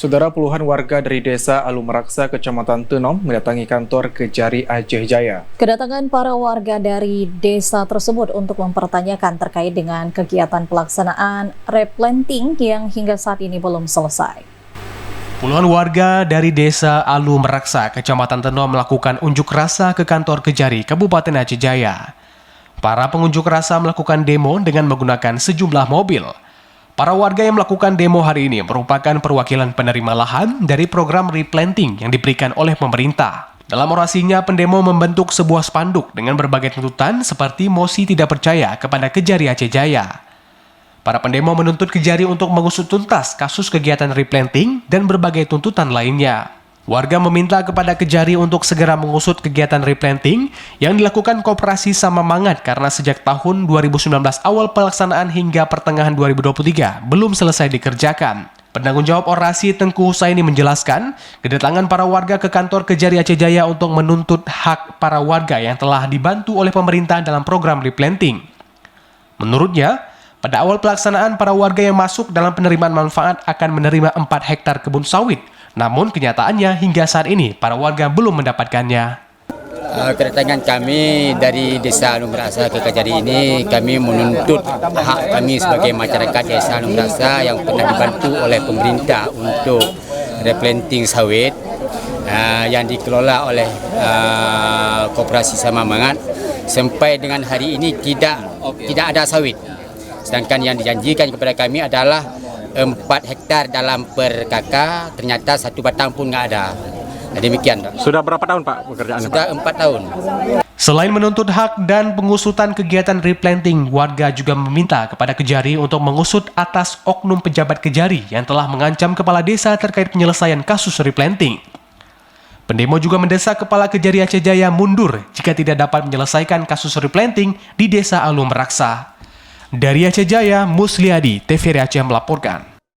Saudara, puluhan warga dari desa Alumeraksa, Kecamatan Tenom, mendatangi kantor Kejari Aceh Jaya. Kedatangan para warga dari desa tersebut untuk mempertanyakan terkait dengan kegiatan pelaksanaan replanting yang hingga saat ini belum selesai. Puluhan warga dari desa Alumeraksa, Kecamatan Tenom melakukan unjuk rasa ke kantor Kejari, Kabupaten Aceh Jaya. Para pengunjuk rasa melakukan demo dengan menggunakan sejumlah mobil. Para warga yang melakukan demo hari ini merupakan perwakilan penerima lahan dari program replanting yang diberikan oleh pemerintah. Dalam orasinya, pendemo membentuk sebuah spanduk dengan berbagai tuntutan seperti mosi tidak percaya kepada Kejari Aceh Jaya. Para pendemo menuntut Kejari untuk mengusut tuntas kasus kegiatan replanting dan berbagai tuntutan lainnya. Warga meminta kepada Kejari untuk segera mengusut kegiatan replanting yang dilakukan Koperasi Sama Mangat karena sejak tahun 2019 awal pelaksanaan hingga pertengahan 2023 belum selesai dikerjakan. Penanggung jawab orasi Tengku Husaini menjelaskan, kedatangan para warga ke kantor Kejari Aceh Jaya untuk menuntut hak para warga yang telah dibantu oleh pemerintah dalam program replanting. Menurutnya, pada awal pelaksanaan para warga yang masuk dalam penerimaan manfaat akan menerima 4 hektar kebun sawit. Namun kenyataannya hingga saat ini para warga belum mendapatkannya. Kedatangan kami dari desa Alumeraksa ke Kejari ini, kami menuntut hak kami sebagai masyarakat desa Alumeraksa yang pernah dibantu oleh pemerintah untuk replanting sawit yang dikelola oleh Koperasi Sama Mangat. Sampai dengan hari ini tidak ada sawit. Sedangkan yang dijanjikan kepada kami adalah 4 hektar dalam per kakak, ternyata 1 batang pun nggak ada. Demikian, Pak. Sudah berapa tahun, Pak, pekerjaannya? Sudah 4 tahun. Selain menuntut hak dan pengusutan kegiatan replanting, warga juga meminta kepada Kejari untuk mengusut atas oknum pejabat Kejari yang telah mengancam kepala desa terkait penyelesaian kasus replanting. Pendemo juga mendesak Kepala Kejari Aceh Jaya mundur jika tidak dapat menyelesaikan kasus replanting di desa Alumeraksa. Dari Aceh Jaya, Musliadi, TVRI Aceh melaporkan.